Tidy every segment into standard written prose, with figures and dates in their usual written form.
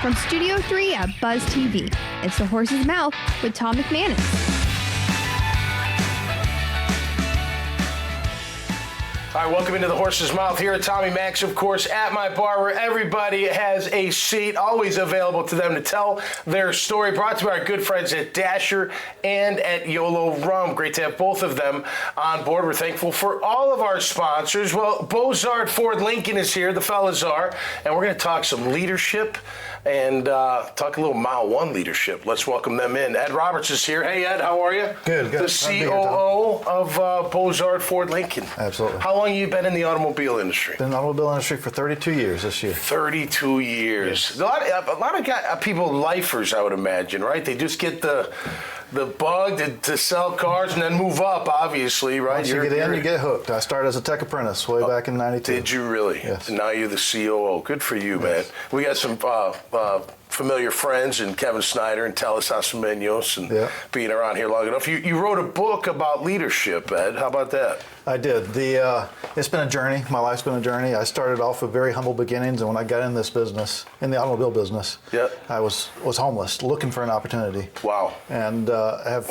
From Studio 3 at Buzz TV, it's The Horse's Mouth with Tom McManus. All right, welcome into The Horse's Mouth here at Tommy Max, of course, at my bar where everybody has a seat, always available to them to tell their story. Brought to you by our good friends at Dasher and at YOLO Rum. Great to have both of them on board. We're thankful for all of our sponsors. Well, Bozard Ford Lincoln is here, the fellas are, and we're going to talk some leadership and talk a little Mile 1 leadership. Let's welcome them in. Ed Roberts is here. Hey, Ed, how are you? Good. The COO of Bozard Ford Lincoln. Absolutely. How long have you been in the automobile industry? Been in the automobile industry for 32 years this year. 32 years. Yes. A lot of people, lifers, I would imagine, right? They just get the bug to sell cars and then move up, obviously, right? Once you get in, you get hooked. I started as a tech apprentice way back in 92. Did you really? Yes. And now you're the COO. Good for you, man. We got some familiar friends and Kevin Snyder and Teles Asamenos and being around here long enough. You wrote a book about leadership, Ed. How about that? I did. It's been a journey. My life's been a journey. I started off with very humble beginnings, and when I got in this business, in the automobile business, I was homeless, looking for an opportunity. Wow. And have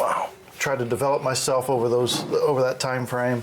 tried to develop myself over that time frame.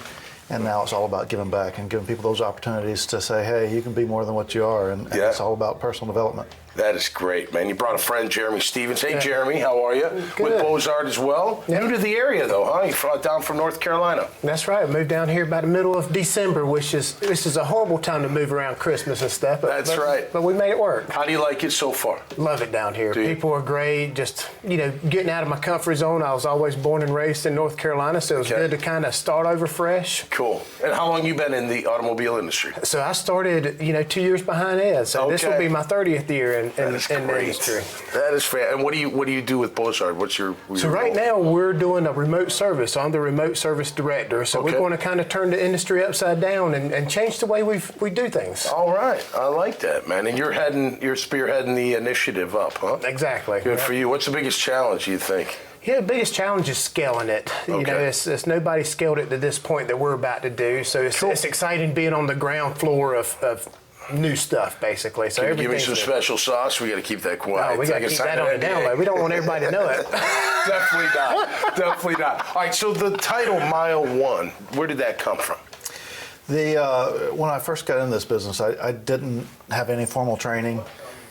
And now it's all about giving back and giving people those opportunities to say, hey, you can be more than what you are. And it's all about personal development. That is great, man. You brought a friend, Jeremy Stevens. Hey, Jeremy, how are you? Good. With Bozard as well. New to the area, though, huh? You brought down from North Carolina. That's right. I moved down here about the middle of December, which is a horrible time to move around Christmas and stuff. That's right. But we made it work. How do you like it so far? Love it down here. People are great. Just, getting out of my comfort zone. I was always born and raised in North Carolina, so it was good to kind of start over fresh. Cool. And how long you been in the automobile industry? So I started, 2 years behind Ed. So this will be my 30th year in the industry. That is fair. And what do you do with Bozard? What's your So right now we're doing a remote service. I'm the remote service director. So we're going to kind of turn the industry upside down and change the way we do things. All right. I like that, man. And you're spearheading the initiative up, huh? Exactly. Good for you. What's the biggest challenge you think? Yeah, the biggest challenge is scaling it. It's nobody scaled it to this point that we're about to do. So it's exciting being on the ground floor of new stuff, basically. So Can you give me some special sauce? We got to keep that quiet. No, we got to keep that on the down low. We don't want everybody to know it. Definitely not. Definitely not. All right, so the title Mile 1, where did that come from? When I first got in this business, I didn't have any formal training.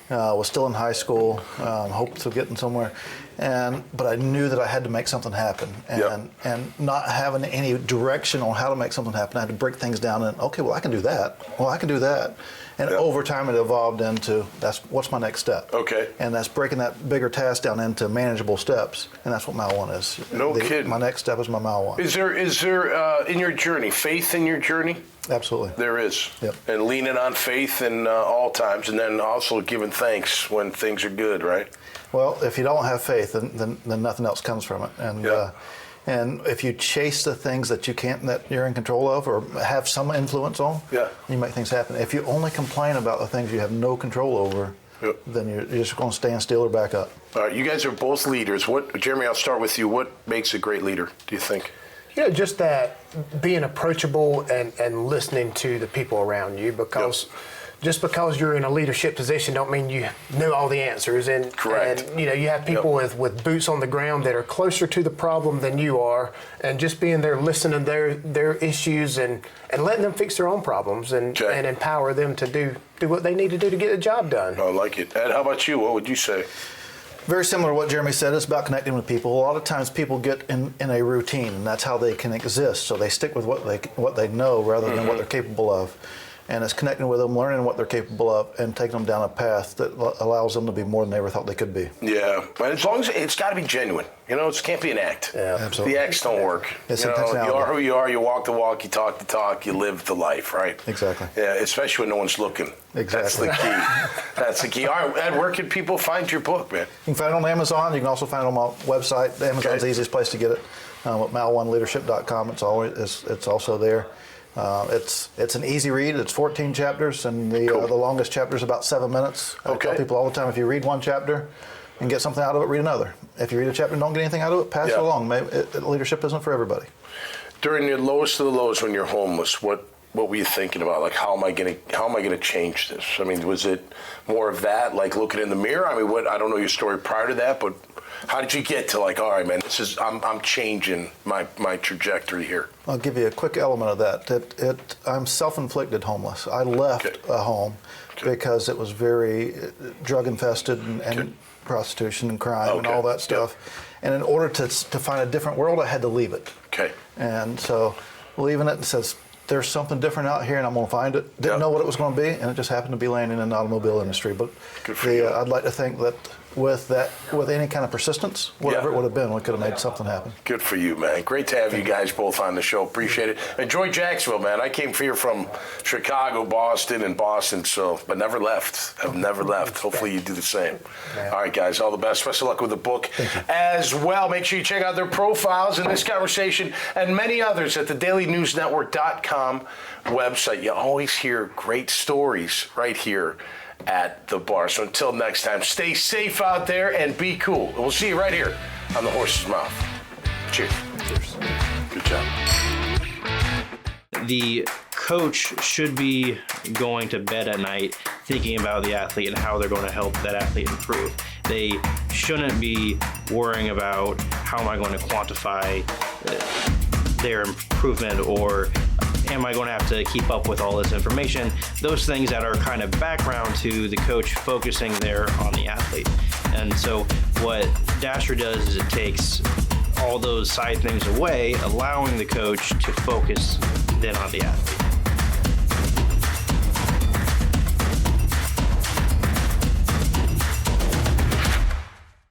Was still in high school, hoped of getting somewhere, but I knew that I had to make something happen, and not having any direction on how to make something happen, I had to break things down and I can do that. Well, I can do that, and over time it evolved into what's my next step. Okay. And that's breaking that bigger task down into manageable steps, and that's what Mile 1 is. No kidding. My next step is my Mile 1. Is there in your journey faith in your journey? Absolutely. There is. Yep. And leaning on faith in all times, and then also giving thanks when things are good, right? Well, if you don't have faith, then nothing else comes from it. And if you chase the things that you're in control of or have some influence on, you make things happen. If you only complain about the things you have no control over, then you're just going to stand still or back up. All right, you guys are both leaders. Jeremy, I'll start with you. What makes a great leader, do you think? Just that being approachable and listening to the people around you, because just because you're in a leadership position don't mean you know all the answers. And, correct. And you have people with boots on the ground that are closer to the problem than you are, and just being there listening to their issues and letting them fix their own problems and empower them to do what they need to do to get the job done. I like it. Ed, how about you? What would you say? Very similar to what Jeremy said. It's about connecting with people. A lot of times people get in a routine, and that's how they can exist. So they stick with what they know rather than what they're capable of. And it's connecting with them, learning what they're capable of, and taking them down a path that allows them to be more than they ever thought they could be. Yeah, but as long as it's got to be genuine. It can't be an act. Yeah, absolutely. The acts don't work. It's you are who you are. You walk the walk. You talk the talk. You live the life, right? Exactly. Yeah, especially when no one's looking. Exactly. That's the key. That's the key. All right, Ed, where can people find your book, man? You can find it on Amazon. You can also find it on my website. Amazon's the easiest place to get it. At mile1leadership.com. It's also there. It's an easy read. It's 14 chapters, and the longest chapter is about 7 minutes. I tell people all the time, if you read one chapter and get something out of it, read another. If you read a chapter and don't get anything out of it, pass it along. Leadership isn't for everybody. During the lowest of the lows when you're homeless, what what were you thinking about? Like, how am I gonna change this? I mean, was it more of that, like looking in the mirror? I mean, I don't know your story prior to that, but how did you get to like, all right, man, I'm changing my trajectory here? I'll give you a quick element of that. I'm self-inflicted homeless. I left a home because it was very drug infested and prostitution and crime and all that stuff. And in order to find a different world, I had to leave it. Okay. And so leaving it, says, there's something different out here and I'm going to find it. Didn't know what it was going to be, and it just happened to be landing in the automobile industry. But I'd like to think that with any kind of persistence, whatever it would have been, we could have made something happen. Good for you, man. Great to have you guys both on the show. Appreciate it. Enjoy Jacksonville, man. I came here from Chicago, Boston, but never left. I've never left. Hopefully you do the same. All right, guys, all the best. Best of luck with the book as well. Make sure you check out their profiles in this conversation and many others at the dailynewsnetwork.com website. You always hear great stories right here at the bar. So until next time, stay safe out there and be cool. We'll see you right here on The Horse's Mouth. Cheers. Cheers. Good job. The coach should be going to bed at night thinking about the athlete and how they're going to help that athlete improve. They shouldn't be worrying about how am I going to quantify their improvement, or am I going to have to keep up with all this information? Those things that are kind of background to the coach focusing there on the athlete. And so what Dasher does is it takes all those side things away, allowing the coach to focus then on the athlete.